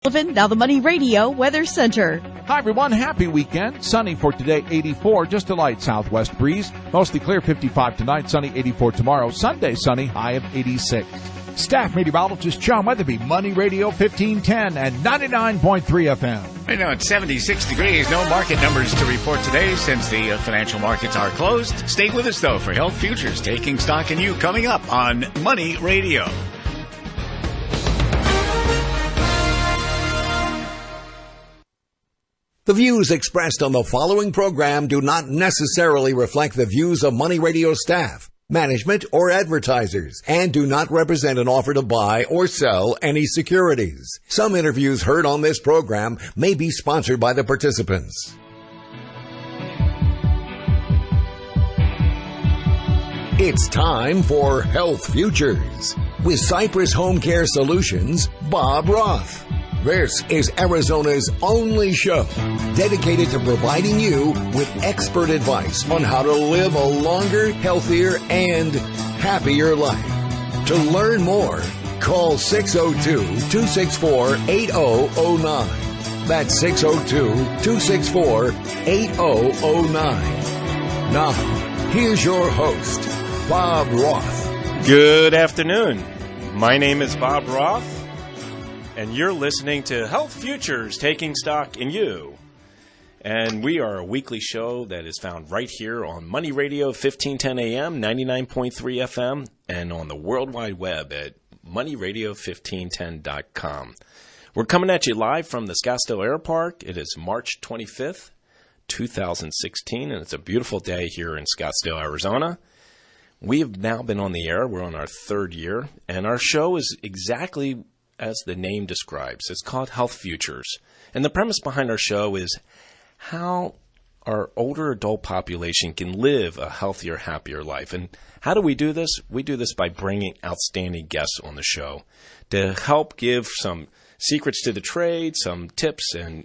Now the Money Radio Weather Center. Hi, everyone. Happy weekend. Sunny for today, 84. Just a light southwest breeze. Mostly clear, 55 tonight. Sunny, 84 tomorrow. Sunday, sunny, high of 86. Staff meteorologist John Weatherby, Money Radio 1510 and 99.3 FM. Right now it's 76 degrees. No market numbers to report today since the financial markets are closed. Stay with us, though, for Health Futures Taking Stock in You coming up on Money Radio. The views expressed on the following program do not necessarily reflect the views of Money Radio staff, management, or advertisers, and do not represent an offer to buy or sell any securities. Some interviews heard on this program may be sponsored by the participants. It's time for Health Futures with Cypress Home Care Solutions, Bob Roth. This is Arizona's only show dedicated to providing you with expert advice on how to live a longer, healthier, and happier life. To learn more, call 602-264-8009. That's 602-264-8009. Now, here's your host, Bob Roth. Good afternoon. My name is Bob Roth, and you're listening to Health Futures Taking Stock in You. And we are a weekly show that is found right here on Money Radio 1510 AM, 99.3 FM, and on the World Wide Web at moneyradio1510.com. We're coming at you live from the Scottsdale Air Park. It is March 25th, 2016, and it's a beautiful day here in Scottsdale, Arizona. We have now been on the air. We're on our third year, and our show is exactly as the name describes. It's called Health Futures. And the premise behind our show is how our older adult population can live a healthier, happier life. And how do we do this? We do this by bringing outstanding guests on the show to help give some secrets to the trade, some tips, and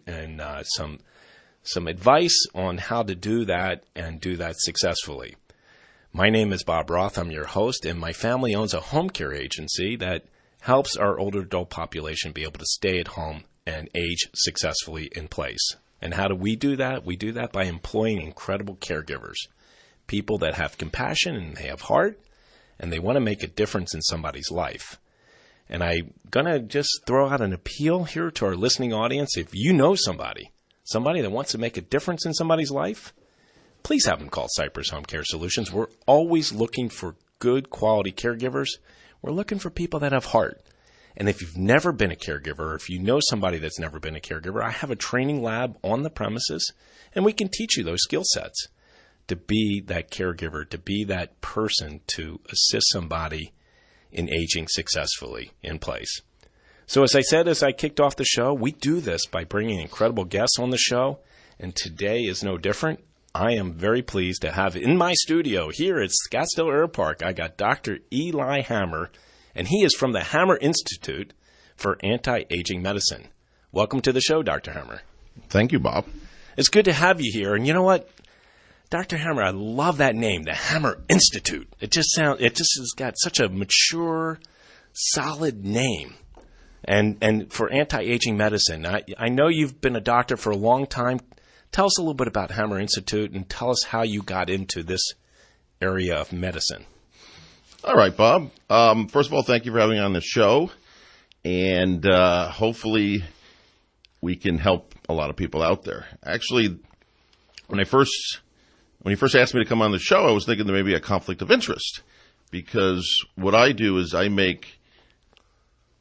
some advice on how to do that and do that successfully. My name is Bob Roth. I'm your host, and my family owns a home care agency that helps our older adult population be able to stay at home and age successfully in place. And how do we do that? We do that by employing incredible caregivers, people that have compassion and they have heart, and they want to make a difference in somebody's life. And I'm going to just throw out an appeal here to our listening audience. If you know somebody that wants to make a difference in somebody's life, please have them call Cypress Home Care Solutions. We're always looking for good quality caregivers. We're looking for people that have heart. And if you've never been a caregiver, or if you know somebody that's never been a caregiver, I have a training lab on the premises, and we can teach you those skill sets to be that caregiver, to be that person to assist somebody in aging successfully in place. So as I said, as I kicked off the show, we do this by bringing incredible guests on the show, and today is no different. I am very pleased to have in my studio here at Scottsdale Air Park, I got Dr. Eli Hammer, and he is from the Hammer Institute for Anti-Aging Medicine. Welcome to the show, Dr. Hammer. Thank you, Bob. It's good to have you here. And you know what? Dr. Hammer, I love that name, the Hammer Institute. It just has got such a mature, solid name. And for anti-aging medicine, I know you've been a doctor for a long time. Tell us a little bit about Hammer Institute and tell us how you got into this area of medicine. All right, Bob. First of all, thank you for having me on the show. And hopefully we can help a lot of people out there. Actually, when you first asked me to come on the show, I was thinking there may be a conflict of interest. Because what I do is I make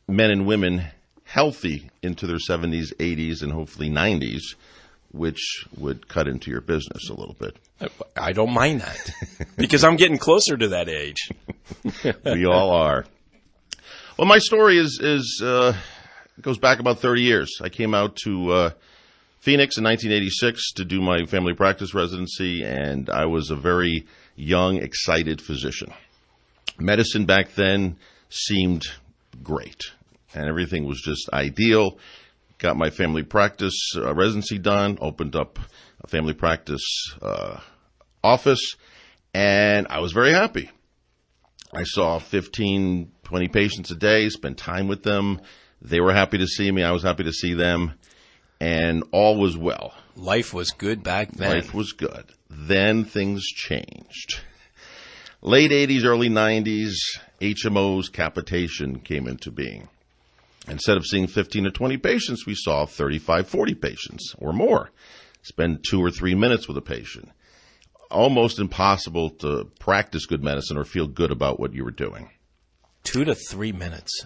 men and women healthy into their 70s, 80s, and hopefully 90s, which would cut into your business a little bit. I don't mind that, because I'm getting closer to that age. We all are. Well, my story goes back about 30 years. I came out to Phoenix in 1986 to do my family practice residency, and I was a very young, excited physician. Medicine back then seemed great, and everything was just ideal. Got my family practice residency done, opened up a family practice office, and I was very happy. I saw 15, 20 patients a day, spent time with them. They were happy to see me. I was happy to see them. And all was well. Life was good back then. Life was good. Then things changed. Late 80s, early 90s, HMO's capitation came into being. Instead of seeing 15 to 20 patients, we saw 35, 40 patients or more. Spend 2 or 3 minutes with a patient. Almost impossible to practice good medicine or feel good about what you were doing. 2 to 3 minutes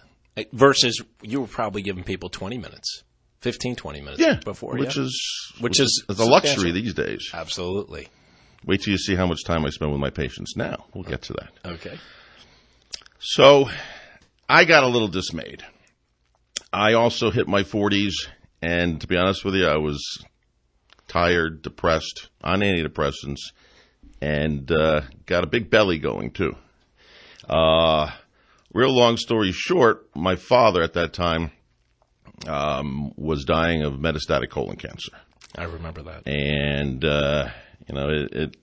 versus you were probably giving people 20 minutes, 15, 20 minutes before. Which is a luxury these days. Absolutely. Wait till you see how much time I spend with my patients now. We'll get to that. Okay. So I got a little dismayed. I also hit my 40s, and to be honest with you, I was tired, depressed, on antidepressants, and got a big belly going too. Real long story short, my father at that time was dying of metastatic colon cancer. I remember that. And, it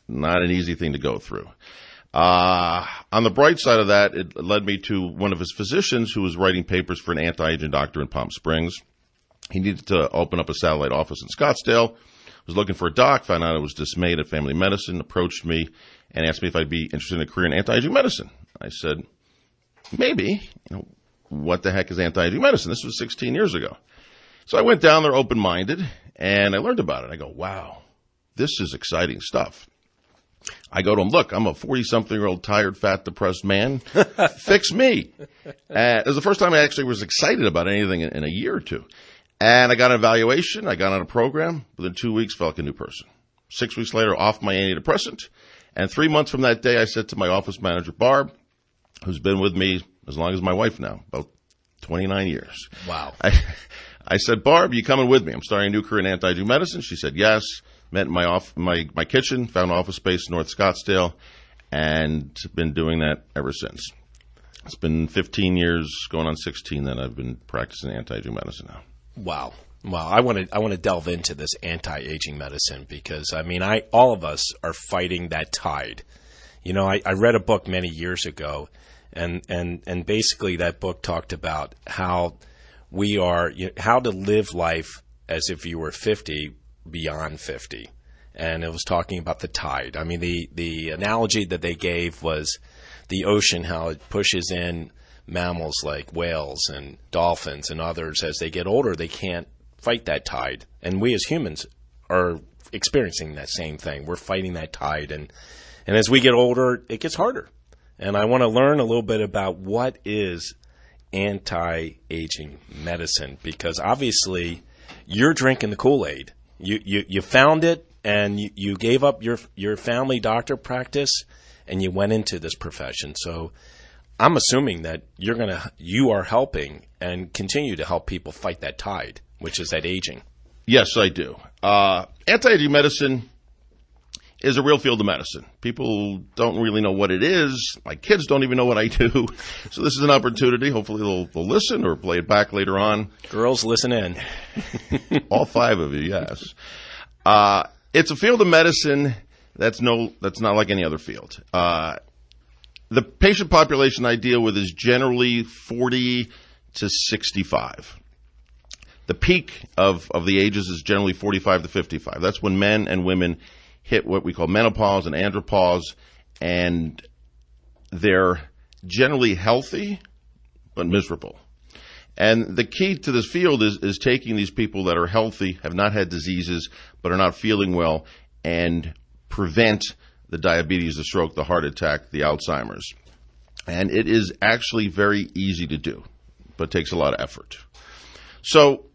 not an easy thing to go through. On the bright side of that, it led me to one of his physicians who was writing papers for an anti-aging doctor in Palm Springs. He needed to open up a satellite office in Scottsdale. Was looking for a doc, found out I was dismayed at family medicine, approached me and asked me if I'd be interested in a career in anti-aging medicine. I said, maybe. What the heck is anti-aging medicine? This was 16 years ago. So I went down there open-minded, and I learned about it. I go, wow, this is exciting stuff. I go to him, look, I'm a 40-something-year-old tired, fat, depressed man. Fix me. It was the first time I actually was excited about anything in a year or two. And I got an evaluation. I got on a program. Within 2 weeks, felt like a new person. 6 weeks later, off my antidepressant. And 3 months from that day, I said to my office manager, Barb, who's been with me as long as my wife now, about 29 years. Wow. I said, Barb, you coming with me? I'm starting a new career in anti-aging medicine. She said, yes. Met in my kitchen, found office space in North Scottsdale, and been doing that ever since. It's been 15 years, going on 16, that I've been practicing anti-aging medicine now. Wow. Wow. I want to delve into this anti-aging medicine because, all of us are fighting that tide. I read a book many years ago, and basically that book talked about how how to live life as if you were 50 beyond 50. And it was talking about the tide. The analogy that they gave was the ocean, how it pushes in mammals like whales and dolphins and others. As they get older, they can't fight that tide. And we as humans are experiencing that same thing. We're fighting that tide. And as we get older, it gets harder. And I want to learn a little bit about what is anti-aging medicine, because obviously you're drinking the Kool-Aid. You found it, and you gave up your family doctor practice, and you went into this profession. So I'm assuming that you are helping and continue to help people fight that tide, which is that aging. Yes, I do. Anti-aging medicine is a real field of medicine. People don't really know what it is. My kids don't even know what I do. So this is an opportunity. Hopefully they'll listen or play it back later on. Girls, listen in. All 5 of you, yes. It's a field of medicine that's not like any other field. The patient population I deal with is generally 40 to 65. The peak of the ages is generally 45 to 55. That's when men and women hit what we call menopause and andropause, and they're generally healthy but miserable. And the key to this field is taking these people that are healthy, have not had diseases, but are not feeling well, and prevent the diabetes, the stroke, the heart attack, the Alzheimer's. And it is actually very easy to do, but takes a lot of effort. So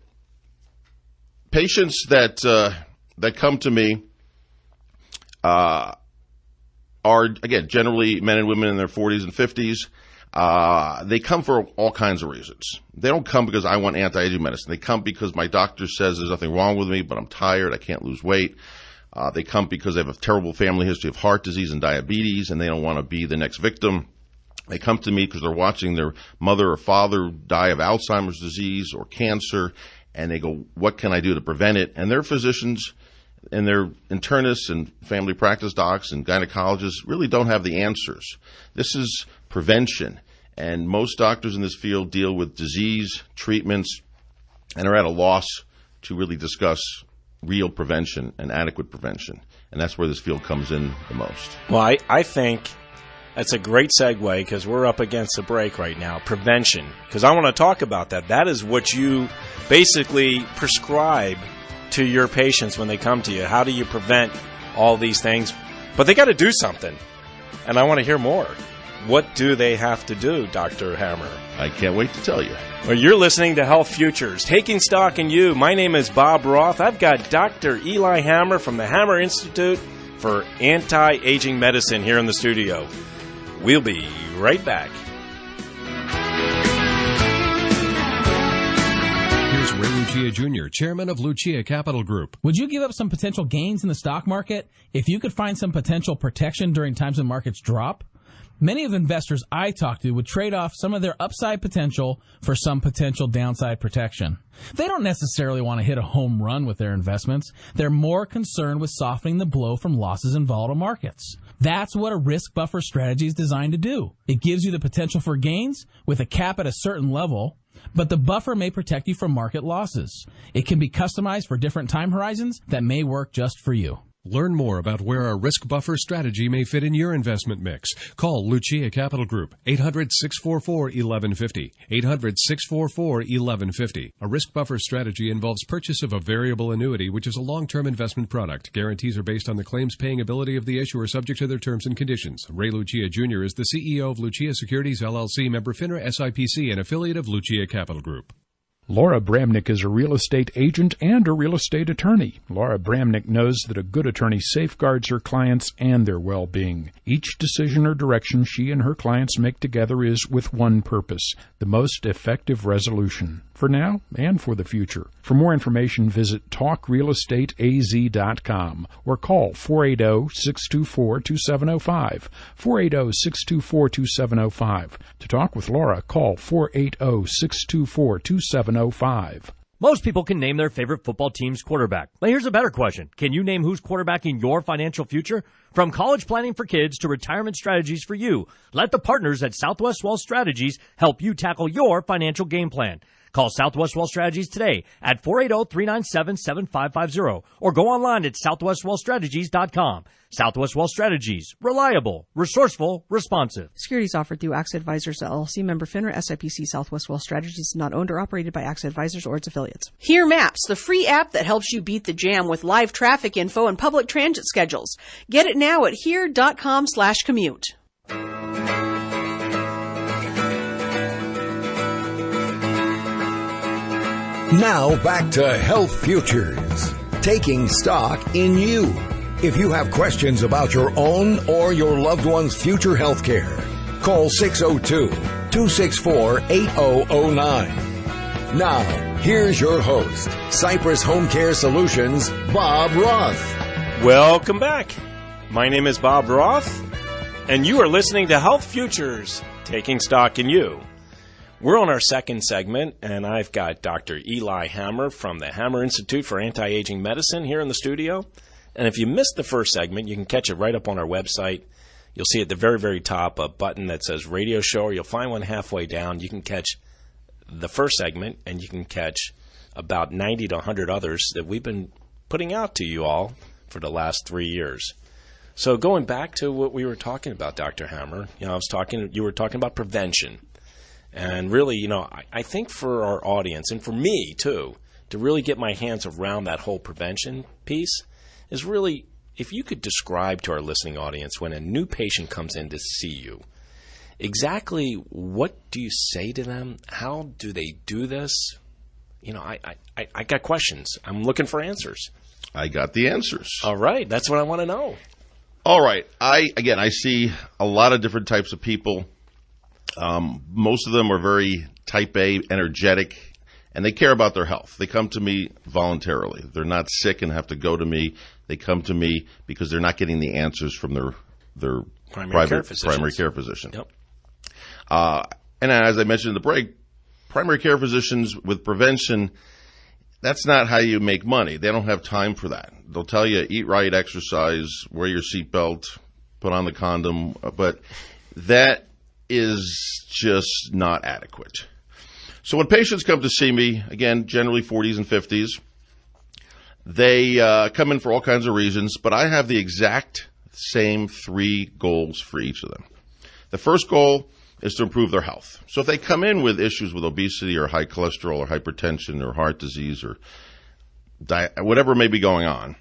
patients that come to me are, again, generally men and women in their 40s and 50s. They come for all kinds of reasons. They don't come because I want anti-aging medicine. They come because my doctor says there's nothing wrong with me, but I'm tired, I can't lose weight. They come because they have a terrible family history of heart disease and diabetes, and they don't want to be the next victim. They come to me because they're watching their mother or father die of Alzheimer's disease or cancer, and they go, what can I do to prevent it? And their physicians and their internists and family practice docs and gynecologists really don't have the answers. This is prevention. And most doctors in this field deal with disease, treatments, and are at a loss to really discuss real prevention and adequate prevention. And that's where this field comes in the most. Well, I think that's a great segue because we're up against a break right now. Prevention. Because I want to talk about that. That is what you basically prescribe to your patients when they come to you. How do you prevent all these things? But they got to do something. And I want to hear more. What do they have to do, Dr. Hammer? I can't wait to tell you. Well, you're listening to Health Futures, Taking Stock in You. My name is Bob Roth. I've got Dr. Eli Hammer from the Hammer Institute for Anti-Aging Medicine here in the studio. We'll be right back. Here's Ray Lucia Jr., chairman of Lucia Capital Group. Would you give up some potential gains in the stock market if you could find some potential protection during times when markets drop? Many of the investors I talk to would trade off some of their upside potential for some potential downside protection. They don't necessarily want to hit a home run with their investments. They're more concerned with softening the blow from losses in volatile markets. That's what a risk buffer strategy is designed to do. It gives you the potential for gains with a cap at a certain level, but the buffer may protect you from market losses. It can be customized for different time horizons that may work just for you. Learn more about where a risk buffer strategy may fit in your investment mix. Call Lucia Capital Group, 800-644-1150, 800-644-1150. A risk buffer strategy involves purchase of a variable annuity, which is a long-term investment product. Guarantees are based on the claims-paying ability of the issuer, subject to their terms and conditions. Ray Lucia Jr. is the CEO of Lucia Securities, LLC, member FINRA SIPC, and affiliate of Lucia Capital Group. Laura Bramnick is a real estate agent and a real estate attorney. Laura Bramnick knows that a good attorney safeguards her clients and their well-being. Each decision or direction she and her clients make together is with one purpose, the most effective resolution, for now and for the future. For more information, visit talkrealestateaz.com or call 480-624-2705, 480-624-2705. To talk with Laura, call 480-624-2705. Most people can name their favorite football team's quarterback. But here's a better question. Can you name who's quarterbacking your financial future? From college planning for kids to retirement strategies for you, let the partners at Southwest Wealth Strategies help you tackle your financial game plan. Call Southwest Wealth Strategies today at 480-397-7550 or go online at southwestwealthstrategies.com. Southwest Wealth Strategies. Reliable, resourceful, responsive. Securities offered through AXA Advisors LLC, member FINRA SIPC. Southwest Wealth Strategies, not owned or operated by AXA Advisors or its affiliates. Hear Maps, the free app that helps you beat the jam with live traffic info and public transit schedules. Get it now at here.com/commute. Now back to Health Futures, taking stock in you. If you have questions about your own or your loved one's future health care, call 602-264-8009. Now, here's your host, Cypress Home Care Solutions, Bob Roth. Welcome back. My name is Bob Roth, and you are listening to Health Futures, Taking Stock in You. We're on our second segment, and I've got Dr. Eli Hammer from the Hammer Institute for Anti-Aging Medicine here in the studio. And if you missed the first segment, you can catch it right up on our website. You'll see at the very, very top a button that says Radio Show, or you'll find one halfway down. You can catch the first segment, and you can catch about 90 to 100 others that we've been putting out to you all for the last 3 years. So going back to what we were talking about, Dr. Hammer, you were talking about prevention. And really, I think for our audience, and for me too, to really get my hands around that whole prevention piece is really, if you could describe to our listening audience when a new patient comes in to see you, exactly what do you say to them? How do they do this? I got questions. I'm looking for answers. I got the answers. All right. That's what I want to know. All right. I see a lot of different types of people. Most of them are very type A, energetic, and they care about their health. They come to me voluntarily. They're not sick and have to go to me. They come to me because they're not getting the answers from their primary care physician. Yep. And as I mentioned in the break, primary care physicians with prevention, that's not how you make money. They don't have time for that. They'll tell you, eat right, exercise, wear your seatbelt, put on the condom, but that is just not adequate. So when patients come to see me, again, generally 40s and 50s, they come in for all kinds of reasons, but I have the exact same 3 goals for each of them. The first goal is to improve their health. So if they come in with issues with obesity or high cholesterol or hypertension or heart disease or whatever may be going on,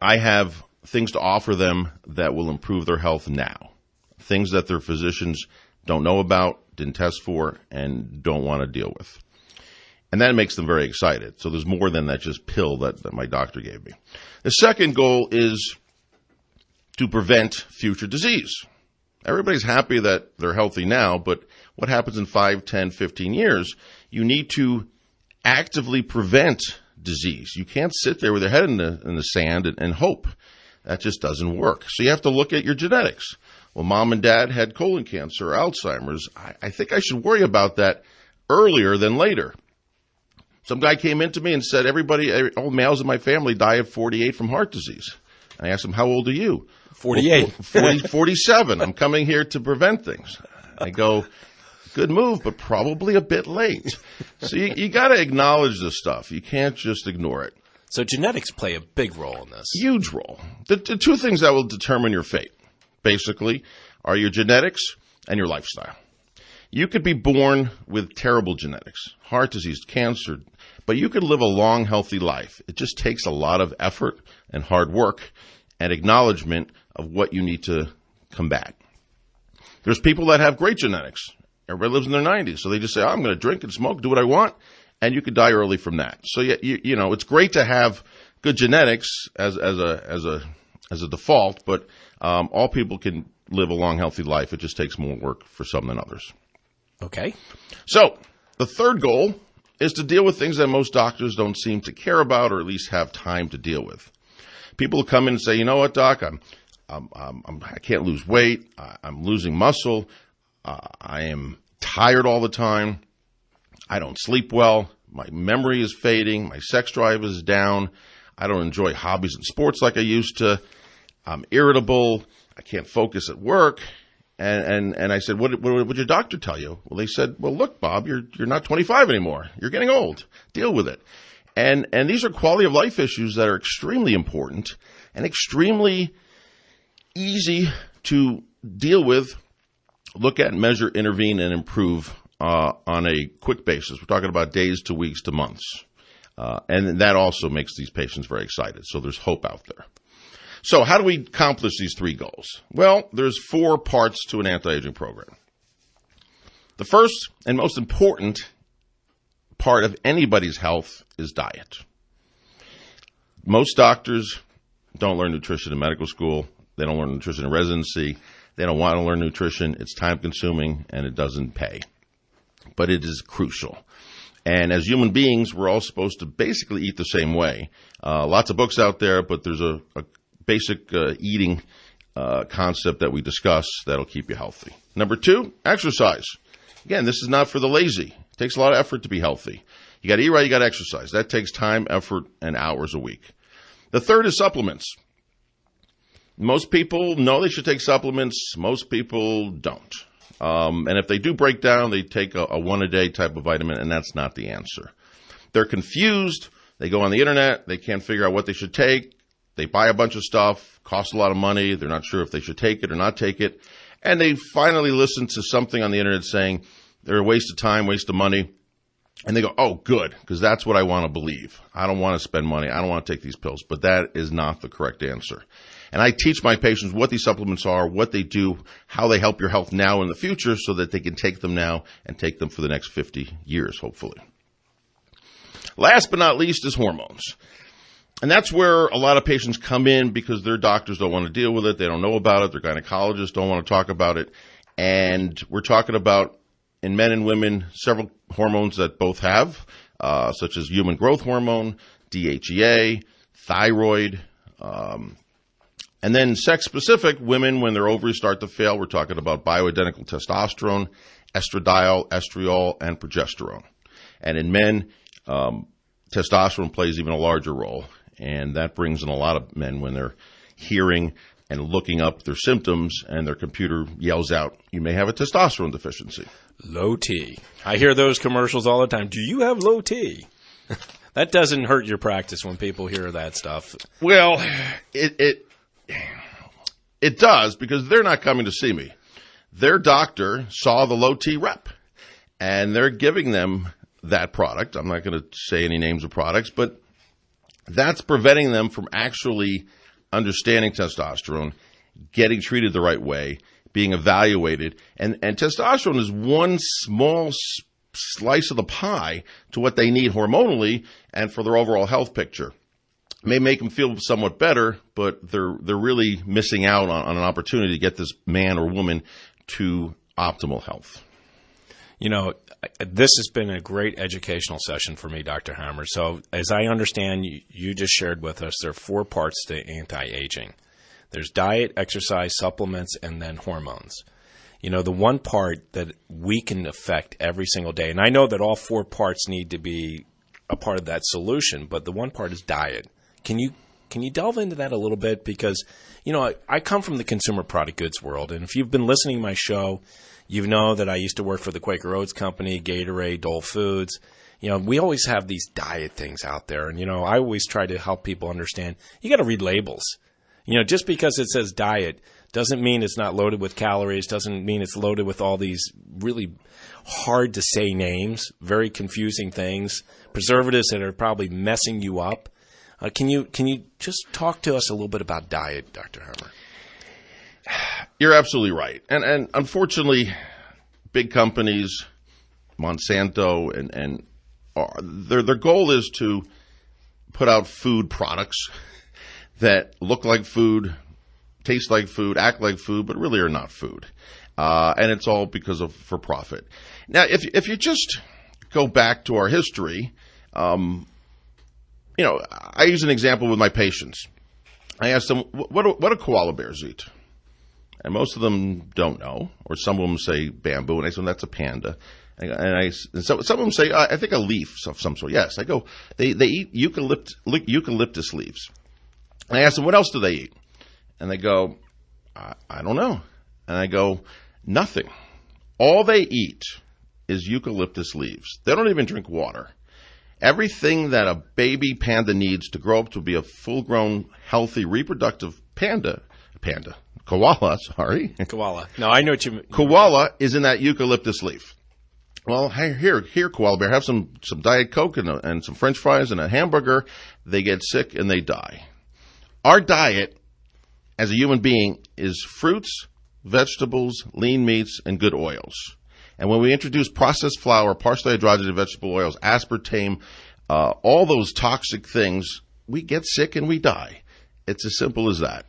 I have things to offer them that will improve their health now. Things that their physicians don't know about, didn't test for, and don't want to deal with. And that makes them very excited. So there's more than that just pill that my doctor gave me. The second goal is to prevent future disease. Everybody's happy that they're healthy now, but what happens in 5, 10, 15 years? You need to actively prevent disease. You can't sit there with your head in the sand and hope. That just doesn't work. So you have to look at your genetics. Well, mom and dad had colon cancer or Alzheimer's. I think I should worry about that earlier than later. Some guy came in to me and said, all males in my family die at 48 from heart disease. I asked him, how old are you? 48. 47. I'm coming here to prevent things. I go, good move, but probably a bit late. So you got to acknowledge this stuff. You can't just ignore it. So genetics play a big role in this. Huge role. The 2 things that will determine your fate, basically, are your genetics and your lifestyle. You could be born with terrible genetics, heart disease, cancer, but you could live a long, healthy life. It just takes a lot of effort and hard work and acknowledgement of what you need to combat. There's people that have great genetics. Everybody lives in their 90s, so they just say, I'm going to drink and smoke, do what I want, and you could die early from that. So you know, it's great to have good genetics as a default, but all people can live a long, healthy life. It just takes more work for some than others. Okay. So the third goal is to deal with things that most doctors don't seem to care about, or at least have time to deal with. People come in and say, you know what, doc, I can't lose weight. I'm losing muscle. I am tired all the time. I don't sleep well. My memory is fading. My sex drive is down. I don't enjoy hobbies and sports like I used to. I'm irritable. I can't focus at work. And I said, what would your doctor tell you? Well, they said, well, look, Bob, you're not 25 anymore. You're getting old. Deal with it. And these are quality of life issues that are extremely important and extremely easy to deal with, look at, measure, intervene, and improve on a quick basis. We're talking about days to weeks to months. And that also makes these patients very excited. So there's hope out there. So how do we accomplish these 3 goals? Well, there's 4 parts to an anti-aging program. The first and most important part of anybody's health is diet. Most doctors don't learn nutrition in medical school. They don't learn nutrition in residency. They don't want to learn nutrition. It's time-consuming, and it doesn't pay. But it is crucial. And as human beings, we're all supposed to basically eat the same way. Lots of books out there, but there's a basic eating concept that we discuss that'll keep you healthy. Number 2, exercise. Again, this is not for the lazy. It takes a lot of effort to be healthy. You got to eat right, you got to exercise. That takes time, effort, and hours a week. The third is supplements. Most people know they should take supplements. Most people don't. And if they do break down, they take a one-a-day type of vitamin, and that's not the answer. They're confused. They go on the internet. They can't figure out what they should take. They buy a bunch of stuff, costs a lot of money. They're not sure if they should take it or not take it. And they finally listen to something on the internet saying they're a waste of time, waste of money. And they go, oh, good, because that's what I want to believe. I don't want to spend money. I don't want to take these pills. But that is not the correct answer. And I teach my patients what these supplements are, what they do, how they help your health now and in the future so that they can take them now and take them for the next 50 years, hopefully. Last but not least is hormones. And that's where a lot of patients come in because their doctors don't want to deal with it. They don't know about it. Their gynecologists don't want to talk about it. And we're talking about, in men and women, several hormones that both have, such as human growth hormone, DHEA, thyroid, and then sex-specific, women, when their ovaries start to fail, we're talking about bioidentical testosterone, estradiol, estriol, and progesterone. And in men, testosterone plays even a larger role, and that brings in a lot of men when they're hearing and looking up their symptoms, and their computer yells out, you may have a testosterone deficiency. Low T. I hear those commercials all the time. Do you have low T? That doesn't hurt your practice when people hear that stuff. Well, it does, because they're not coming to see me. Their doctor saw the low T rep, and they're giving them that product. I'm not going to say any names of products, but that's preventing them from actually understanding testosterone, getting treated the right way, being evaluated. And testosterone is one small slice of the pie to what they need hormonally and for their overall health picture. It may make them feel somewhat better, but they're really missing out on an opportunity to get this man or woman to optimal health. You know, this has been a great educational session for me, Dr. Hammer. So as I understand, you just shared with us, there are 4 parts to anti-aging. There's diet, exercise, supplements, and then hormones. You know, the one part that we can affect every single day, and I know that all 4 parts need to be a part of that solution, but the one part is diet. Can you delve into that a little bit? Because, you know, I come from the consumer product goods world, and if you've been listening to my show, you know that I used to work for the Quaker Oats Company, Gatorade, Dole Foods. You know, we always have these diet things out there. And, you know, I always try to help people understand you got to read labels. You know, just because it says diet doesn't mean it's not loaded with calories, doesn't mean it's loaded with all these really hard to say names, very confusing things, preservatives that are probably messing you up. Can you just talk to us a little bit about diet, Dr. Hammer? You're absolutely right. And unfortunately, big companies, Monsanto, and their goal is to put out food products that look like food, taste like food, act like food, but really are not food. And it's all because of for profit. Now, if you just go back to our history, you know, I use an example with my patients. I ask them, what do koala bears eat? And most of them don't know, or some of them say bamboo, and I say, well, that's a panda. And some of them say, I think a leaf of some sort. Yes, I go, they eat eucalyptus leaves. And I ask them, what else do they eat? And they go, I don't know. And I go, nothing. All they eat is eucalyptus leaves. They don't even drink water. Everything that a baby panda needs to grow up to be a full-grown, healthy, reproductive koala, sorry. Koala. No, I know what you mean. Koala is in that eucalyptus leaf. Well, here, koala bear, have some Diet Coke and some French fries and a hamburger. They get sick and they die. Our diet as a human being is fruits, vegetables, lean meats, and good oils. And when we introduce processed flour, partially hydrogenated vegetable oils, aspartame, all those toxic things, we get sick and we die. It's as simple as that.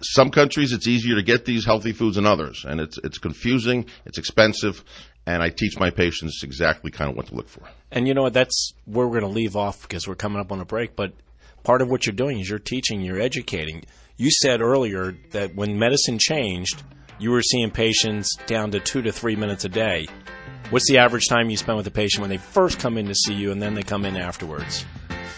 Some countries, it's easier to get these healthy foods than others, and it's confusing, it's expensive, and I teach my patients exactly kind of what to look for. And you know what, that's where we're going to leave off because we're coming up on a break, but part of what you're doing is you're teaching, you're educating. You said earlier that when medicine changed, you were seeing patients down to 2 to 3 minutes a day. What's the average time you spend with a patient when they first come in to see you and then they come in afterwards?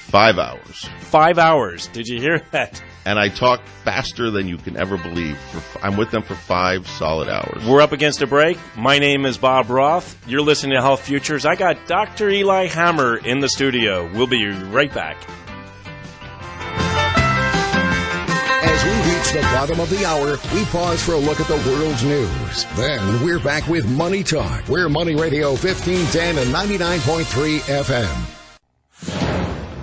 5 hours. 5 hours. Did you hear that? And I talk faster than you can ever believe. I'm with them for 5 solid hours. We're up against a break. My name is Bob Roth. You're listening to Health Futures. I got Dr. Eli Hammer in the studio. We'll be right back. As we reach the bottom of the hour, we pause for a look at the world's news. Then we're back with Money Talk. We're Money Radio 1510 and 99.3 FM.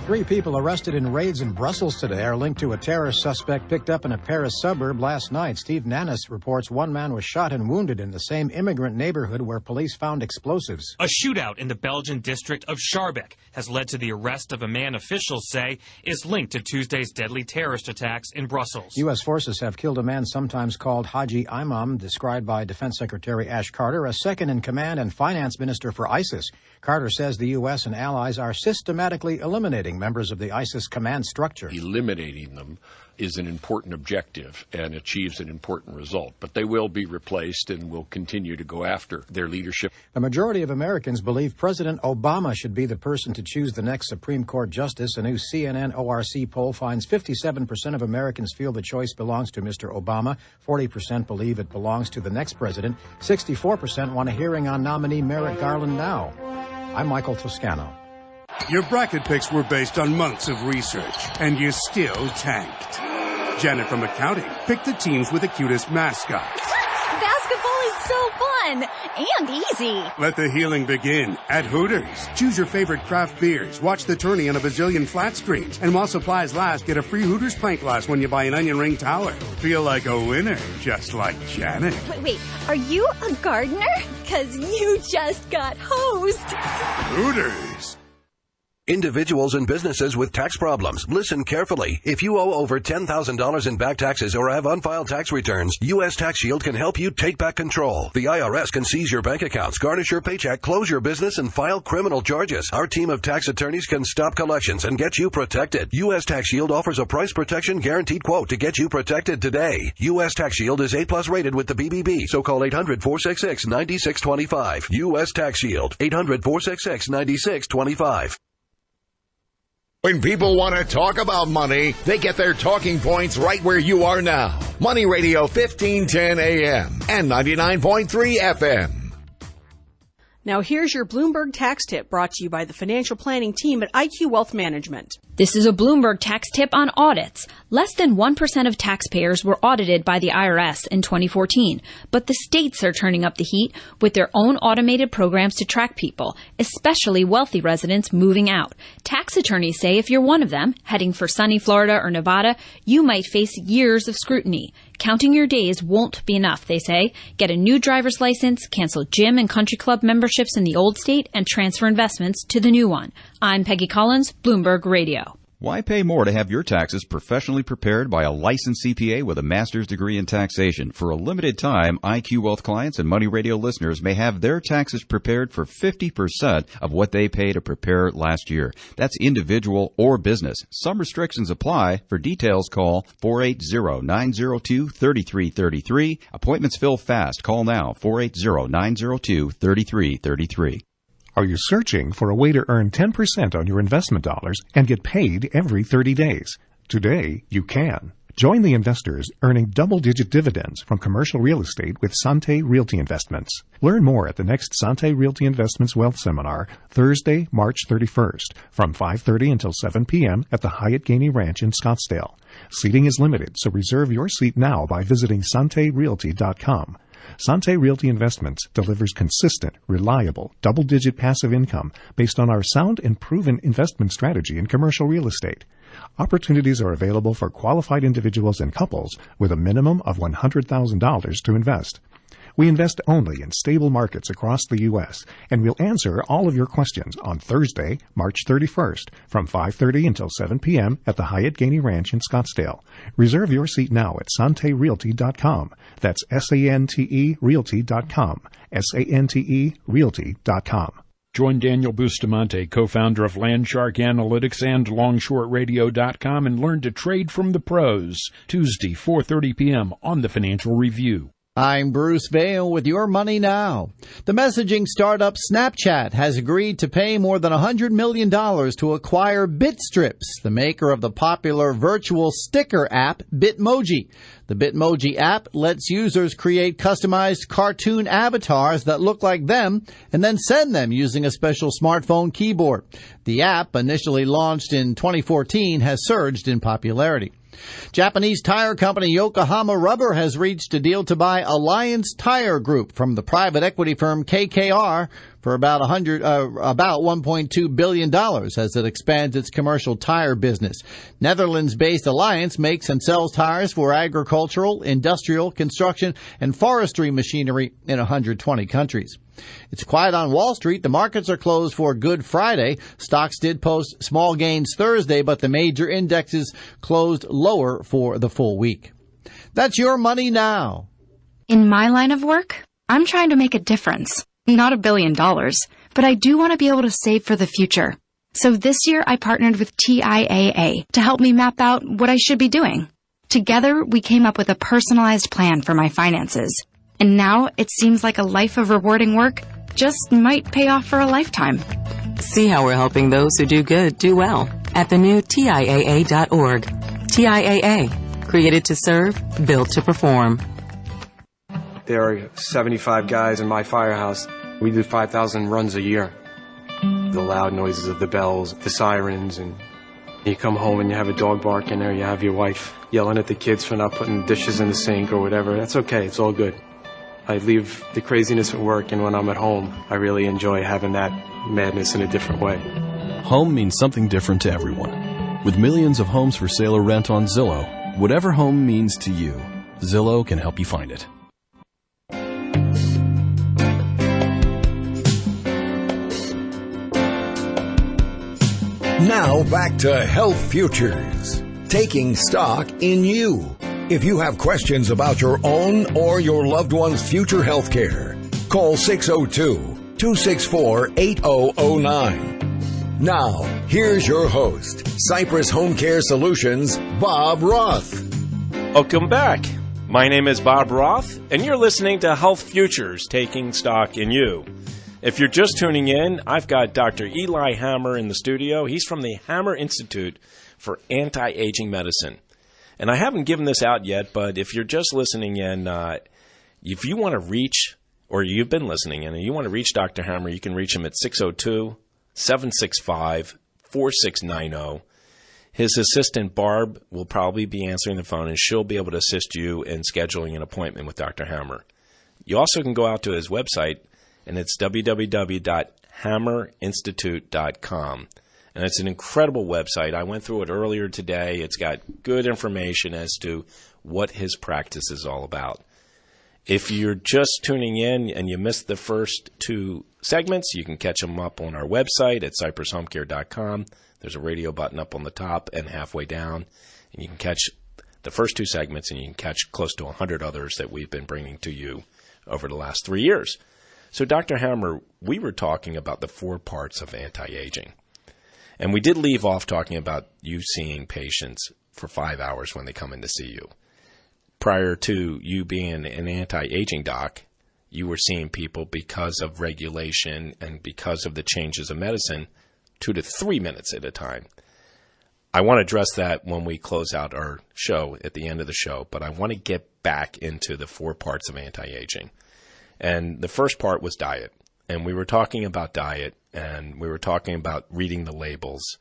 3 people arrested in raids in Brussels today are linked to a terrorist suspect picked up in a Paris suburb last night. Steve Nannis reports one man was shot and wounded in the same immigrant neighborhood where police found explosives. A shootout in the Belgian district of Schaerbeek has led to the arrest of a man officials say is linked to Tuesday's deadly terrorist attacks in Brussels. U.S. forces have killed a man sometimes called Haji Imam, described by Defense Secretary Ash Carter, a second-in-command and finance minister for ISIS. Carter says the U.S. and allies are systematically eliminating eliminating members of the ISIS command structure. Eliminating them is an important objective and achieves an important result. But they will be replaced and will continue to go after their leadership. A majority of Americans believe President Obama should be the person to choose the next Supreme Court justice. A new CNN ORC poll finds 57% of Americans feel the choice belongs to Mr. Obama. 40% believe it belongs to the next president. 64% want a hearing on nominee Merrick Garland now. I'm Michael Toscano. Your bracket picks were based on months of research, and you still tanked. Janet from accounting picked the teams with the cutest mascots. Basketball is so fun and easy. Let the healing begin at Hooters. Choose your favorite craft beers, watch the tourney on a bazillion flat screens, and while supplies last, get a free Hooters pint glass when you buy an onion ring tower. Feel like a winner, just like Janet. Wait, are you a gardener? 'Cause you just got hosed. Hooters. Individuals and businesses with tax problems, listen carefully. If you owe over $10,000 in back taxes or have unfiled tax returns, U.S. Tax Shield can help you take back control. The IRS can seize your bank accounts, garnish your paycheck, close your business, and file criminal charges. Our team of tax attorneys can stop collections and get you protected. U.S. Tax Shield offers a price protection guaranteed quote to get you protected today. U.S. Tax Shield is A+ rated with the BBB, so call 800-466-9625. U.S. Tax Shield, 800-466-9625. When people want to talk about money, they get their talking points right where you are now. Money Radio 1510 AM and 99.3 FM. Now here's your Bloomberg tax tip brought to you by the financial planning team at IQ Wealth Management. This is a Bloomberg tax tip on audits. Less than 1% of taxpayers were audited by the IRS in 2014, but the states are turning up the heat with their own automated programs to track people, especially wealthy residents moving out. Tax attorneys say if you're one of them, heading for sunny Florida or Nevada, you might face years of scrutiny. Counting your days won't be enough, they say. Get a new driver's license, cancel gym and country club memberships in the old state, and transfer investments to the new one. I'm Peggy Collins, Bloomberg Radio. Why pay more to have your taxes professionally prepared by a licensed CPA with a master's degree in taxation? For a limited time, IQ Wealth clients and Money Radio listeners may have their taxes prepared for 50% of what they paid to prepare last year. That's individual or business. Some restrictions apply. For details, call 480-902-3333. Appointments fill fast. Call now, 480-902-3333. Are you searching for a way to earn 10% on your investment dollars and get paid every 30 days? Today, you can. Join the investors earning double-digit dividends from commercial real estate with Sante Realty Investments. Learn more at the next Sante Realty Investments Wealth Seminar, Thursday, March 31st, from 5:30 until 7 p.m. at the Hyatt Gainey Ranch in Scottsdale. Seating is limited, so reserve your seat now by visiting SanteRealty.com. Sante Realty Investments delivers consistent, reliable, double-digit passive income based on our sound and proven investment strategy in commercial real estate. Opportunities are available for qualified individuals and couples with a minimum of $100,000 to invest. We invest only in stable markets across the U.S., and we'll answer all of your questions on Thursday, March 31st, from 5:30 until 7 p.m. at the Hyatt Gainey Ranch in Scottsdale. Reserve your seat now at SanteRealty.com. That's SANTE Realty.com. SANTE Realty.com. Join Daniel Bustamante, co-founder of Landshark Analytics and LongShortRadio.com, and learn to trade from the pros. Tuesday, 4:30 p.m. on the Financial Review. I'm Bruce Vail with Your Money Now. The messaging startup Snapchat has agreed to pay more than $100 million to acquire Bitstrips, the maker of the popular virtual sticker app Bitmoji. The Bitmoji app lets users create customized cartoon avatars that look like them and then send them using a special smartphone keyboard. The app, initially launched in 2014, has surged in popularity. Japanese tire company Yokohama Rubber has reached a deal to buy Alliance Tire Group from the private equity firm KKR for about $1.2 billion as it expands its commercial tire business. Netherlands-based Alliance makes and sells tires for agricultural, industrial, construction, and forestry machinery in 120 countries. It's quiet on Wall Street. The markets are closed for Good Friday. Stocks did post small gains Thursday, but the major indexes closed lower for the full week. That's Your Money Now. In my line of work, I'm trying to make a difference. Not $1 billion, but I do want to be able to save for the future. So this year I partnered with TIAA to help me map out what I should be doing. Together, we came up with a personalized plan for my finances. And now it seems like a life of rewarding work just might pay off for a lifetime. See how we're helping those who do good do well at the new TIAA.org. TIAA, created to serve, built to perform. There are 75 guys in my firehouse. We do 5,000 runs a year. The loud noises of the bells, the sirens, and you come home and you have a dog barking, or you have your wife yelling at the kids for not putting dishes in the sink or whatever. That's okay. It's all good. I leave the craziness at work, and when I'm at home, I really enjoy having that madness in a different way. Home means something different to everyone. With millions of homes for sale or rent on Zillow, whatever home means to you, Zillow can help you find it. Now back to Health Futures, taking stock in you. If you have questions about your own or your loved one's future health care, call 602-264-8009. Now, here's your host, Cypress Home Care Solutions, Bob Roth. Welcome back. My name is Bob Roth, and you're listening to Health Futures, taking stock in you. If you're just tuning in, I've got Dr. Eli Hammer in the studio. He's from the Hammer Institute for Anti-Aging Medicine. And I haven't given this out yet, but if you're just listening in, if you want to reach, or you've been listening in, and you want to reach Dr. Hammer, you can reach him at 602-765-4690. His assistant, Barb, will probably be answering the phone, and she'll be able to assist you in scheduling an appointment with Dr. Hammer. You also can go out to his website, and it's www.hammerinstitute.com. And it's an incredible website. I went through it earlier today. It's got good information as to what his practice is all about. If you're just tuning in and you missed the first two segments, you can catch them up on our website at cypresshomecare.com. There's a radio button up on the top and halfway down. And you can catch the first two segments, and you can catch close to 100 others that we've been bringing to you over the last 3 years. So, Dr. Hammer, we were talking about the 4 parts of anti-aging. And we did leave off talking about you seeing patients for 5 hours when they come in to see you. Prior to you being an anti-aging doc, you were seeing people because of regulation and because of the changes of medicine 2 to 3 minutes at a time. I want to address that when we close out our show at the end of the show, but I want to get back into the 4 parts of anti-aging. And the first part was diet. And we were talking about diet, and we were talking about reading the labels.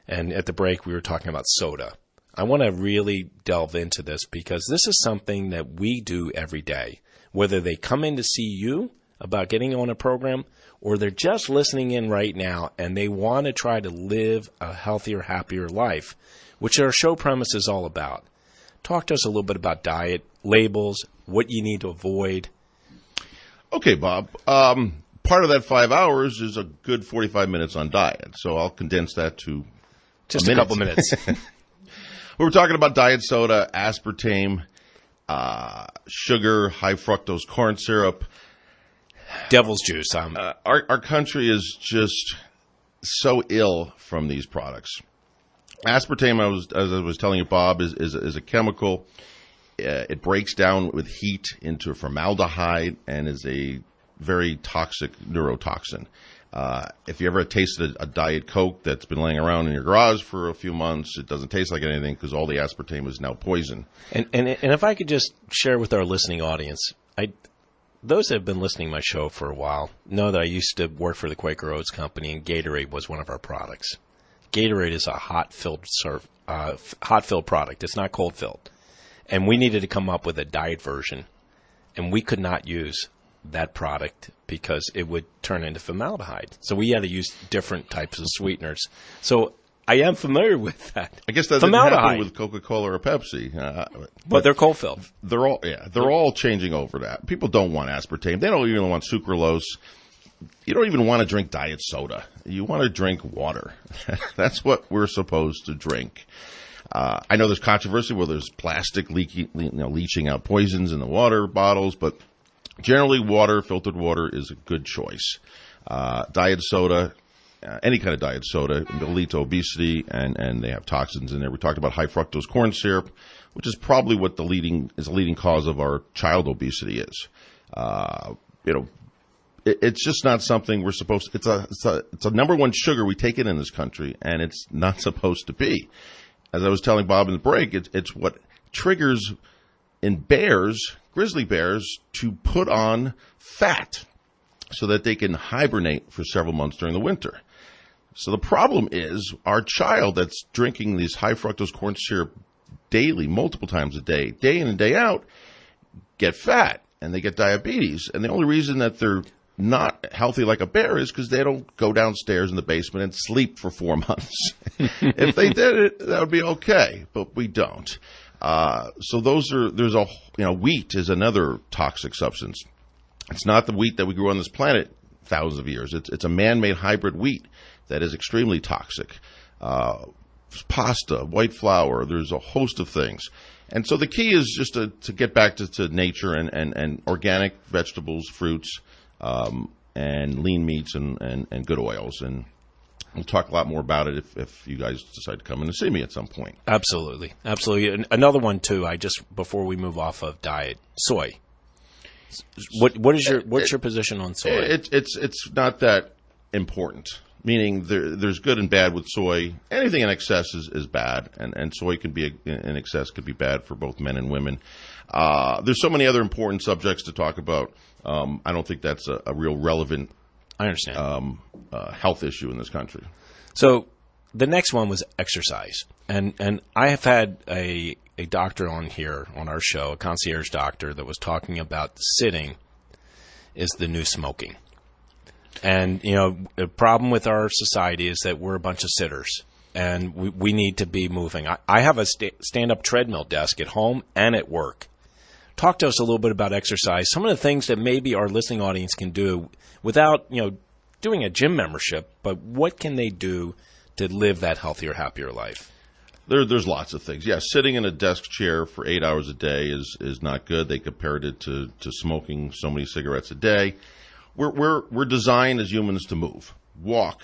And at the break, we were talking about soda. I want to really delve into this because this is something that we do every day. Whether they come in to see you about getting on a program, or they're just listening in right now and they want to try to live a healthier, happier life, which our show premise is all about. Talk to us a little bit about diet, labels, what you need to avoid. Okay, Bob. Part of that 5 hours is a good 45 minutes on diet, so I'll condense that to just a couple minutes. We were talking about diet soda, aspartame, sugar, high fructose corn syrup. Devil's juice. Our country is just so ill from these products. Aspartame, as I was telling you, Bob, is a chemical. It breaks down with heat into formaldehyde and is a very toxic neurotoxin. If you ever tasted a Diet Coke that's been laying around in your garage for a few months, it doesn't taste like anything because all the aspartame is now poison. And if I could just share with our listening audience, those that have been listening to my show for a while know that I used to work for the Quaker Oats Company, and Gatorade was one of our products. Gatorade is a hot-filled product. It's not cold-filled. And we needed to come up with a diet version, and we could not use that product because it would turn into formaldehyde. So we had to use different types of sweeteners. So I am familiar with that. I guess that didn't happen with Coca-Cola or Pepsi. But they're cold-filled. They're all changing over that. People don't want aspartame. They don't even want sucralose. You don't even want to drink diet soda. You want to drink water. That's what we're supposed to drink. I know there's controversy where there's plastic leaching out poisons in the water bottles, but generally filtered water is a good choice. Diet soda any kind of diet soda will lead to obesity, and they have toxins in there. We talked about high fructose corn syrup, which is probably what the leading cause of our child obesity is. It's just not something we're supposed to. It's a number one sugar we take in this country, and it's not supposed to be. As I was telling Bob in the break, it's what triggers in grizzly bears, to put on fat so that they can hibernate for several months during the winter. So the problem is our child that's drinking these high fructose corn syrup daily, multiple times a day in and day out, get fat and they get diabetes. And the only reason that they're not healthy like a bear is because they don't go downstairs in the basement and sleep for 4 months. If they did it, that would be okay, but we don't. So wheat is another toxic substance. It's not the wheat that we grew on this planet thousands of years. It's a man-made hybrid wheat that is extremely toxic. Pasta, white flour, there's a host of things. And so the key is just to get back to nature and organic vegetables, fruits, and lean meats and good oils. And we'll talk a lot more about it if you guys decide to come in and see me at some point. Absolutely. And another one too, before we move off of diet, soy. What's your position on soy? It's not that important. Meaning there's good and bad with soy. Anything in excess is bad, and soy can be in excess could be bad for both men and women. There's so many other important subjects to talk about. I don't think that's a real relevant. I understand. Health issue in this country. So the next one was exercise, and I have had a doctor on here on our show, a concierge doctor, that was talking about sitting is the new smoking. And, the problem with our society is that we're a bunch of sitters, and we need to be moving. I have a stand-up treadmill desk at home and at work. Talk to us a little bit about exercise, some of the things that maybe our listening audience can do without, doing a gym membership, but what can they do to live that healthier, happier life? There's lots of things. Yeah, sitting in a desk chair for 8 hours a day is not good. They compared it to smoking so many cigarettes a day. We're designed as humans to move, walk,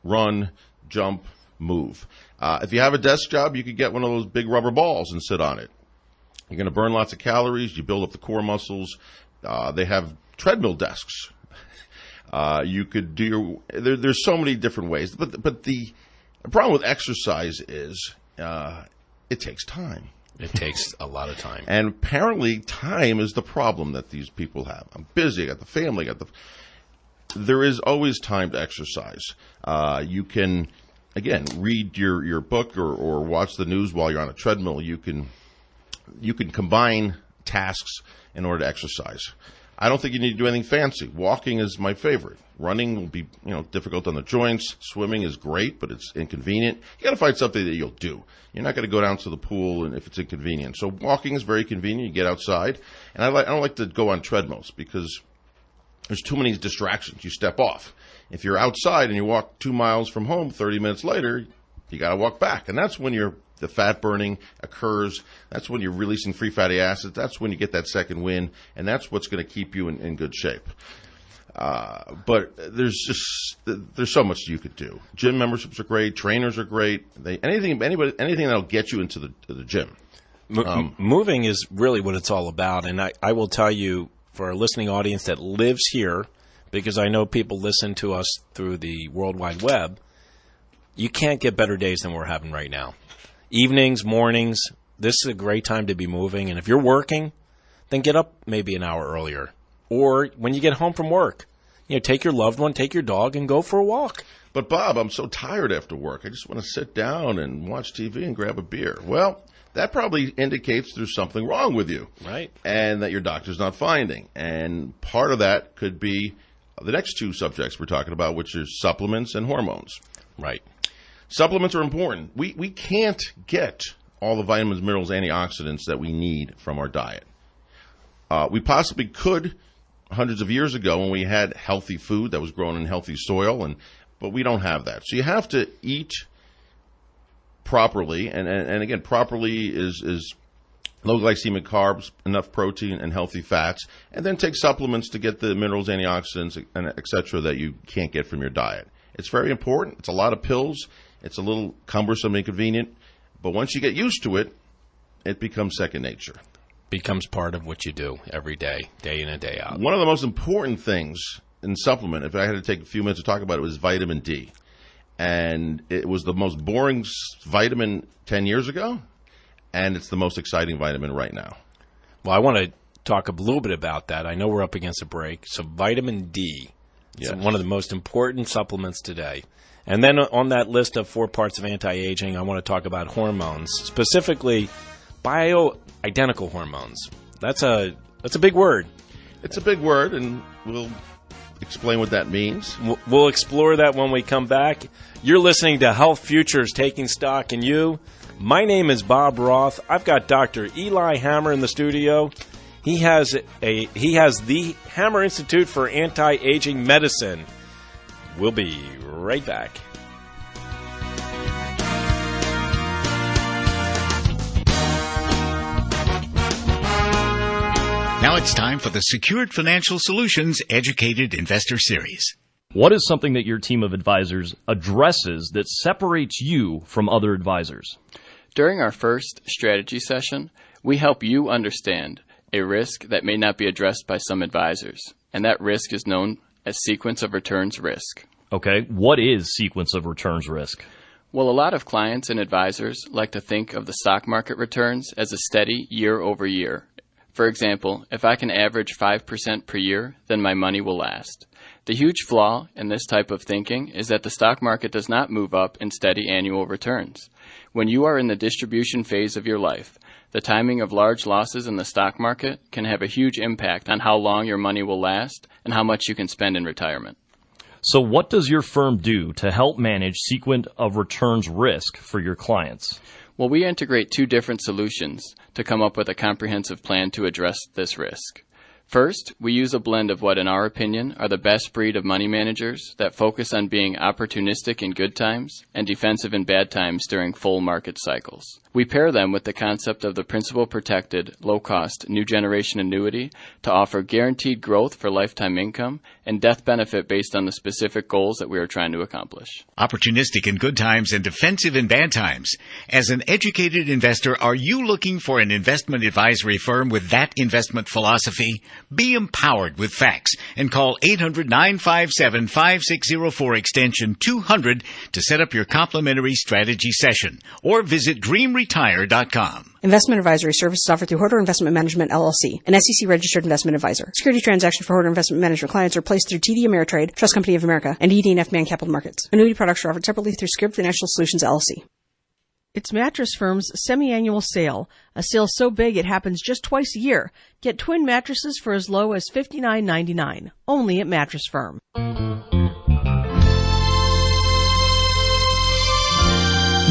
run, jump, move. If you have a desk job, you could get one of those big rubber balls and sit on it. You're going to burn lots of calories. You build up the core muscles. They have treadmill desks. You could do there's so many different ways. But the problem with exercise is it takes time. It takes a lot of time. And apparently time is the problem that these people have. I'm busy. I got the family. There is always time to exercise. You can, again, read your book or watch the news while you're on a treadmill. You can combine tasks in order to exercise. I don't think you need to do anything fancy. Walking is my favorite. Running will be, difficult on the joints. Swimming is great, but it's inconvenient. You got to find something that you'll do. You're not going to go down to the pool and if it's inconvenient. So walking is very convenient. You get outside, and I don't like to go on treadmills because there's too many distractions. You step off. If you're outside and you walk 2 miles from home, 30 minutes later, you got to walk back, and that's when the fat burning occurs. That's when you're releasing free fatty acids. That's when you get that second win, and that's what's going to keep you in good shape. But there's so much you could do. Gym memberships are great. Trainers are great. Anything that'll get you into the gym. Moving is really what it's all about, and I will tell you, for our listening audience that lives here, because I know people listen to us through the World Wide Web, you can't get better days than we're having right now. Evenings, mornings, this is a great time to be moving. And if you're working, then get up maybe an hour earlier. Or when you get home from work, take your loved one, take your dog, and go for a walk. But, Bob, I'm so tired after work. I just want to sit down and watch TV and grab a beer. Well, that probably indicates there's something wrong with you. Right. And that your doctor's not finding. And part of that could be the next two subjects we're talking about, which are supplements and hormones. Right. Supplements are important. We can't get all the vitamins, minerals, antioxidants that we need from our diet. We possibly could hundreds of years ago when we had healthy food that was grown in healthy soil, but we don't have that. So you have to eat properly, and again, properly is low glycemic carbs, enough protein, and healthy fats, and then take supplements to get the minerals, antioxidants, and et cetera that you can't get from your diet. It's very important. It's a lot of pills. It's a little cumbersome, inconvenient. But once you get used to it, it becomes second nature. Becomes part of what you do every day, day in and day out. One of the most important things in supplement, if I had to take a few minutes to talk about it, was vitamin D. And it was the most boring vitamin 10 years ago, and it's the most exciting vitamin right now. Well, I want to talk a little bit about that. I know we're up against a break. So vitamin D is one of the most important supplements today. And then on that list of 4 parts of anti-aging, I want to talk about hormones, specifically bioidentical hormones. That's a big word. It's a big word, and we'll explain what that means. We'll explore that when we come back. You're listening to Health Futures, Taking Stock in You. My name is Bob Roth. I've got Dr. Eli Hammer in the studio. He has the Hammer Institute for Anti-Aging Medicine. We'll be right back. Now it's time for the Secured Financial Solutions Educated Investor Series. What is something that your team of advisors addresses that separates you from other advisors? During our first strategy session, we help you understand a risk that may not be addressed by some advisors, and that risk is known as sequence of returns risk. Okay, what is sequence of returns risk? Well, a lot of clients and advisors like to think of the stock market returns as a steady year over year. For example, if I can average 5% per year, then my money will last. The huge flaw in this type of thinking is that the stock market does not move up in steady annual returns. When you are in the distribution phase of your life, the timing of large losses in the stock market can have a huge impact on how long your money will last and how much you can spend in retirement. So what does your firm do to help manage sequence of returns risk for your clients? Well, we integrate 2 different solutions to come up with a comprehensive plan to address this risk. First, we use a blend of what, in our opinion, are the best breed of money managers that focus on being opportunistic in good times and defensive in bad times during full market cycles. We pair them with the concept of the principal-protected, low-cost, new generation annuity to offer guaranteed growth for lifetime income and death benefit based on the specific goals that we are trying to accomplish. Opportunistic in good times and defensive in bad times. As an educated investor, are you looking for an investment advisory firm with that investment philosophy? Be empowered with facts and call 800-957-5604 extension 200 to set up your complimentary strategy session, or visit dreamretire.com. Investment advisory services offered through Horder Investment Management, LLC, an SEC-registered investment advisor. Security transactions for Horder Investment Management clients are placed through TD Ameritrade, Trust Company of America, and ED&F Man Capital Markets. Annuity products are offered separately through Secured Financial Solutions, LLC. It's Mattress Firm's semi-annual sale, a sale so big it happens just twice a year. Get twin mattresses for as low as $59.99, only at Mattress Firm.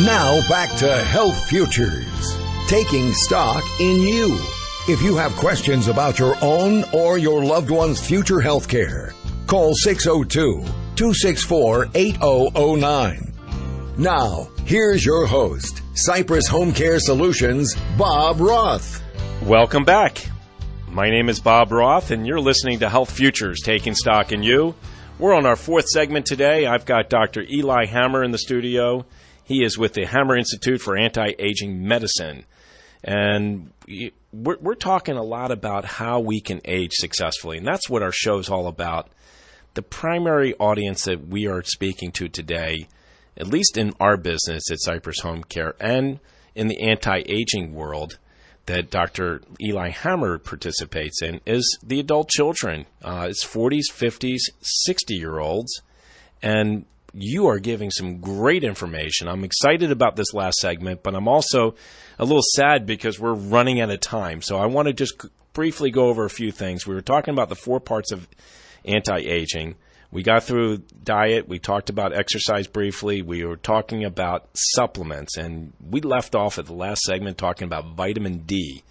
Now back to Health Futures, taking stock in you. If you have questions about your own or your loved one's future health care, call 602-264-8009. Now, here's your host, Cypress Home Care Solutions, Bob Roth. Welcome back. My name is Bob Roth, and you're listening to Health Futures, Taking Stock in You. We're on our 4th segment today. I've got Dr. Eli Hammer in the studio. He is with the Hammer Institute for Anti-Aging Medicine. And we're talking a lot about how we can age successfully, and that's what our show's all about. The primary audience that we are speaking to today, at least in our business at Cypress Home Care and in the anti-aging world that Dr. Eli Hammer participates in, is the adult children. It's 40s, 50s, 60-year-olds. And you are giving some great information. I'm excited about this last segment, but I'm also a little sad because we're running out of time. So I want to just briefly go over a few things. We were talking about the 4 parts of anti-aging. We got through diet. We talked about exercise briefly. We were talking about supplements, and we left off at the last segment talking about vitamin D.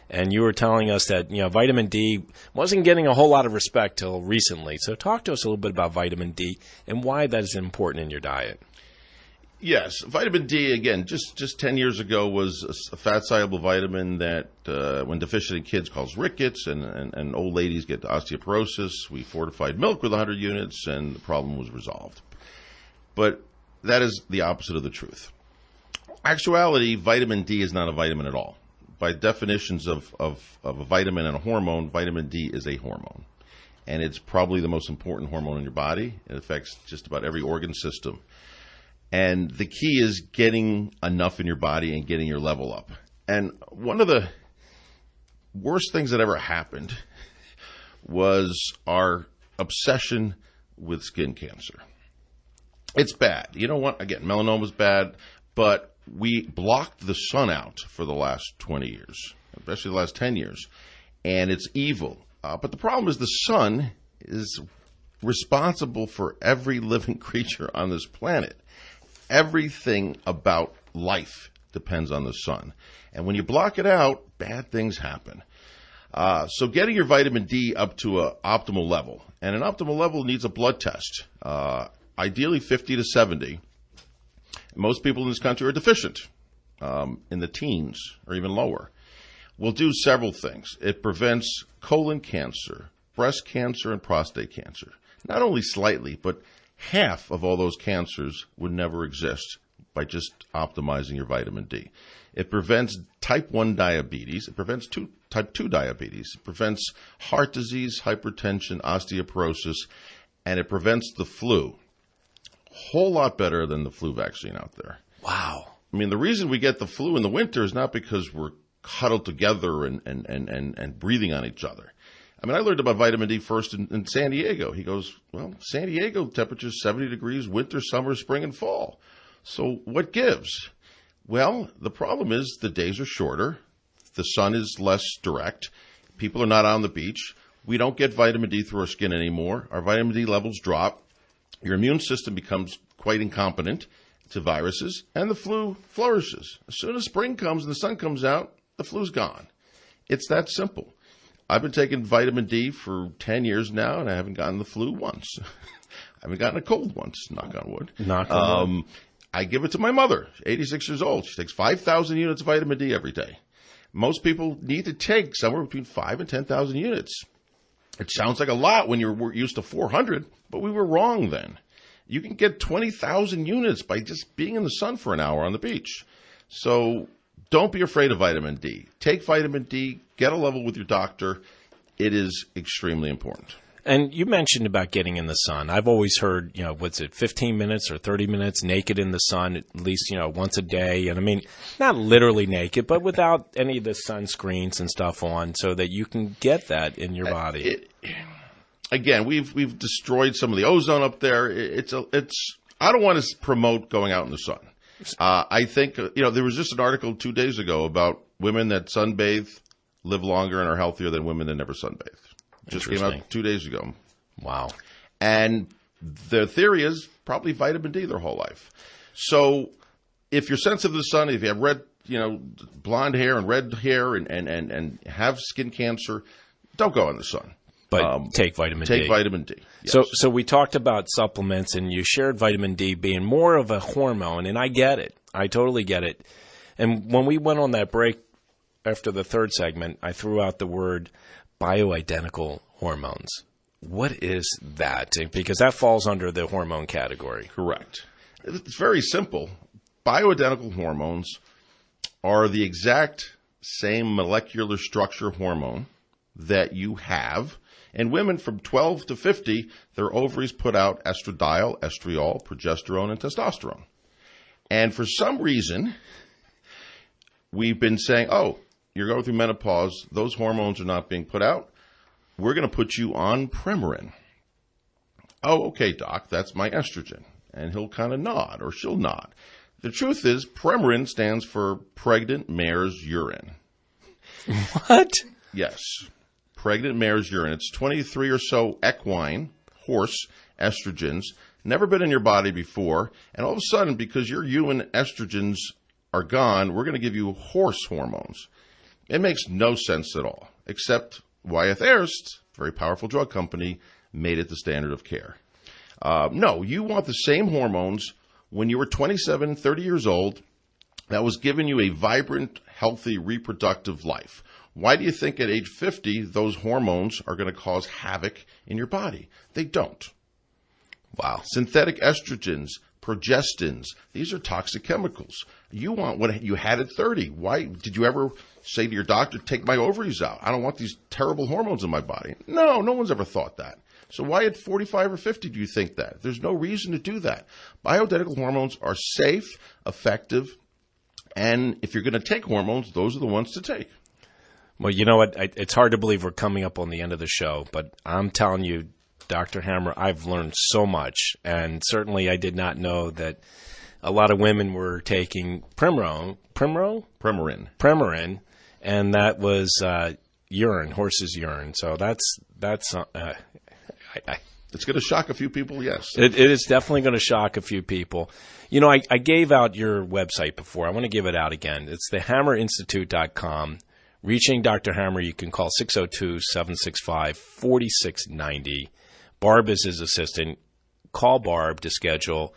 And you were telling us that, vitamin D wasn't getting a whole lot of respect till recently. So talk to us a little bit about vitamin D and why that is important in your diet. Yes, vitamin D, again, just 10 years ago was a fat-soluble vitamin that, when deficient in kids, causes rickets, and old ladies get osteoporosis. We fortified milk with 100 units, and the problem was resolved. but that is the opposite of the truth. Actuality, vitamin D is not a vitamin at all. By definitions of a vitamin and a hormone, vitamin D is a hormone. And it's probably the most important hormone in your body. It affects just about every organ system. And the key is getting enough in your body and getting your level up. And one of the worst things that ever happened was our obsession with skin cancer. It's bad. You know what? Again, melanoma is bad, but we blocked the sun out for the last 20 years, especially the last 10 years, and it's evil. But the problem is the sun is responsible for every living creature on this planet. Everything about life depends on the sun. And when you block it out, bad things happen. So getting your vitamin D up to an optimal level, and an optimal level needs a blood test, ideally 50 to 70. Most people in this country are deficient, in the teens or even lower. Will do several things. It prevents colon cancer, breast cancer, and prostate cancer. Not only slightly, but half of all those cancers would never exist by just optimizing your vitamin D. It prevents type 1 diabetes. It prevents type 2 diabetes. It prevents heart disease, hypertension, osteoporosis, and it prevents the flu. Whole lot better than the flu vaccine out there. Wow. I mean, the reason we get the flu in the winter is not because we're huddled together and breathing on each other. I mean, I learned about vitamin D first in San Diego. He goes, well, San Diego temperature's 70 degrees, winter, summer, spring, and fall. So what gives? Well, the problem is the days are shorter. The sun is less direct. People are not on the beach. We don't get vitamin D through our skin anymore. Our vitamin D levels drop. Your immune system becomes quite incompetent to viruses, and the flu flourishes. As soon as spring comes and the sun comes out, the flu's gone. It's that simple. I've been taking vitamin D for 10 years now, and I haven't gotten the flu once. I haven't gotten a cold once, knock on wood. Knock on wood. I give it to my mother, 86 years old. She takes 5,000 units of vitamin D every day. Most people need to take somewhere between 5,000 and 10,000 units. It sounds like a lot when you're used to 400, but we were wrong then. You can get 20,000 units by just being in the sun for an hour on the beach. So don't be afraid of vitamin D. Take vitamin D, get a level with your doctor. It is extremely important. And you mentioned about getting in the sun. I've always heard, 15 minutes or 30 minutes naked in the sun, at least, once a day. And I mean, not literally naked, but without any of the sunscreens and stuff on so that you can get that in your body. Again, we've destroyed some of the ozone up there. I don't want to promote going out in the sun. I think, there was just an article 2 days ago about women that sunbathe live longer and are healthier than women that never sunbathe. Just came out 2 days ago. Wow. And the theory is probably vitamin D their whole life. So if you're sensitive to the sun, if you have red, blonde hair and red hair and have skin cancer, don't go in the sun. But take vitamin D. Take vitamin D. Yes. So we talked about supplements, and you shared vitamin D being more of a hormone, and I get it. I totally get it. And when we went on that break after the third segment, I threw out the word bioidentical hormones. What is that? Because that falls under the hormone category. Correct. It's very simple. Bioidentical hormones are the exact same molecular structure hormone that you have. And women from 12 to 50, their ovaries put out estradiol, estriol, progesterone, and testosterone. And for some reason, we've been saying, oh, you're going through menopause, those hormones are not being put out. We're going to put you on Premarin. Oh, okay, doc, that's my estrogen. And he'll kind of nod, or she'll nod. The truth is, Premarin stands for pregnant mare's urine. What? Yes. Pregnant mare's urine. It's 23 or so equine, horse, estrogens, never been in your body before. And all of a sudden, because your human estrogens are gone, we're going to give you horse hormones. It makes no sense at all, except Wyeth Ayerst, very powerful drug company, made it the standard of care. No, you want the same hormones when you were 27, 30 years old that was giving you a vibrant, healthy, reproductive life. Why do you think at age 50 those hormones are going to cause havoc in your body? They don't. Wow. Synthetic estrogens progestins. These are toxic chemicals. You want what you had at 30. Why did you ever say to your doctor, take my ovaries out? I don't want these terrible hormones in my body. No one's ever thought that. So why at 45 or 50 do you think that? There's no reason to do that. Bioidentical hormones are safe, effective, and if you're going to take hormones, those are the ones to take. Well, you know what? It's hard to believe we're coming up on the end of the show, but I'm telling you, Dr. Hammer, I've learned so much, and certainly I did not know that a lot of women were taking Premarin, and that was urine, horse's urine. So that's it's going to shock a few people, yes. It is definitely going to shock a few people. You know, I gave out your website before. I want to give it out again. It's thehammerinstitute.com. Reaching Dr. Hammer, you can call 602-765-4690. Barb is his assistant. Call Barb to schedule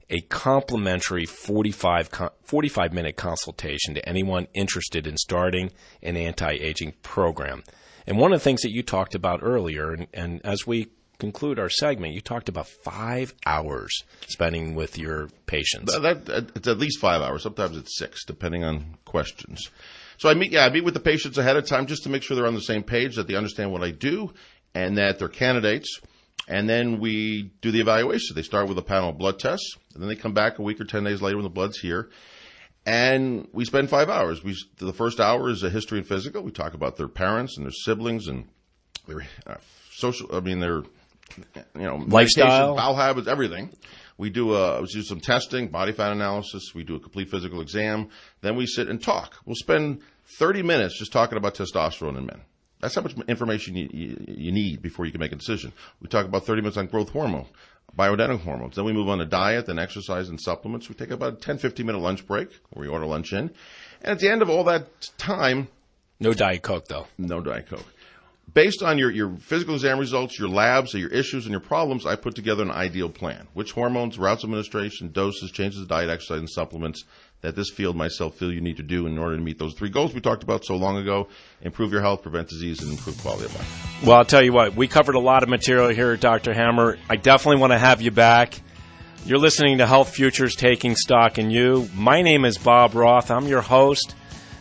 a complimentary 45-minute consultation to anyone interested in starting an anti-aging program. And one of the things that you talked about earlier, and as we conclude our segment, you talked about 5 hours spending with your patients. It's at least 5 hours. Sometimes it's 6, depending on questions. So I meet with the patients ahead of time just to make sure they're on the same page, that they understand what I do, and that they're candidates. And then we do the evaluation. They start with a panel of blood tests, and then they come back a week or 10 days later when the blood's here. And we spend 5 hours. The first hour is a history and physical. We talk about their parents and their siblings and their their lifestyle, bowel habits, everything. We do some testing, body fat analysis. We do a complete physical exam. Then we sit and talk. We'll spend 30 minutes just talking about testosterone in men. That's how much information you need before you can make a decision. We talk about 30 minutes on growth hormone, bioidentical hormones. Then we move on to diet, then exercise and supplements. We take about a 10, 15-minute lunch break where we order lunch in. And at the end of all that time... No Diet Coke, though. No Diet Coke. Based on your physical exam results, your labs, your issues, and your problems, I put together an ideal plan. Which hormones, routes of administration, doses, changes of diet, exercise, and supplements that this field myself feel you need to do in order to meet those 3 goals we talked about so long ago: improve your health, prevent disease, and improve quality of life. Well, I'll tell you what, we covered a lot of material here, Dr. Hammer. I definitely want to have you back. You're listening to Health Futures, Taking Stock in You. My name is Bob Roth. I'm your host,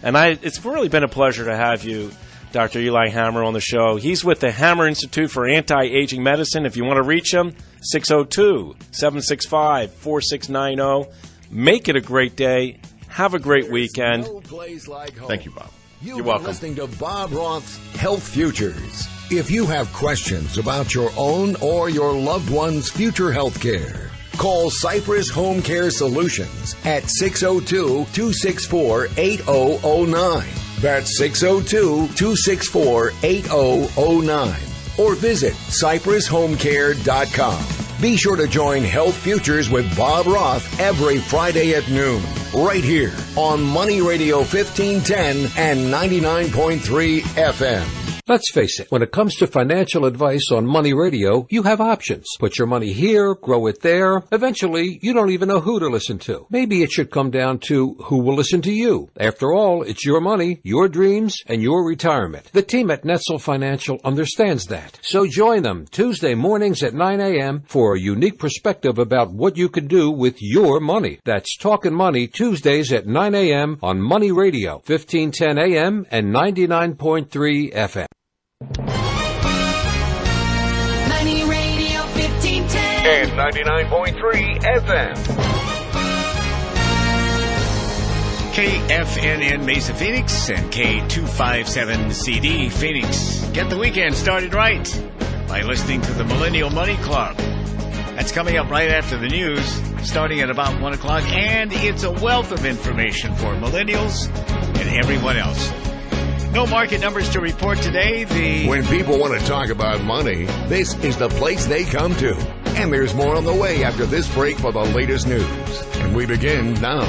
and it's really been a pleasure to have you, Dr. Eli Hammer, on the show. He's with the Hammer Institute for Anti-Aging Medicine. If you want to reach him, 602-765-4690. Make it a great day. Have a great weekend. No place like home. Thank you, Bob. You're welcome. Listening to Bob Roth's Health Futures. If you have questions about your own or your loved one's future health care, call Cypress Home Care Solutions at 602-264-8009. That's 602-264-8009. Or visit CypressHomeCare.com. Be sure to join Health Futures with Bob Roth every Friday at noon, right here on Money Radio 1510 and 99.3 FM. Let's face it, when it comes to financial advice on Money Radio, you have options. Put your money here, grow it there. Eventually, you don't even know who to listen to. Maybe it should come down to who will listen to you. After all, it's your money, your dreams, and your retirement. The team at Netzel Financial understands that. So join them Tuesday mornings at 9 a.m. for a unique perspective about what you can do with your money. That's Talkin' Money Tuesdays at 9 a.m. on Money Radio, 1510 a.m. and 99.3 FM. Money Radio 1510 and 99.3 FM. KFNN Mesa Phoenix and K257CD Phoenix. Get the weekend started right by listening to the Millennial Money Club. That's coming up right after the news, starting at about 1 o'clock, and it's a wealth of information for millennials and everyone else. No market numbers to report today. When people want to talk about money, this is the place they come to. And there's more on the way after this break for the latest news. And we begin now.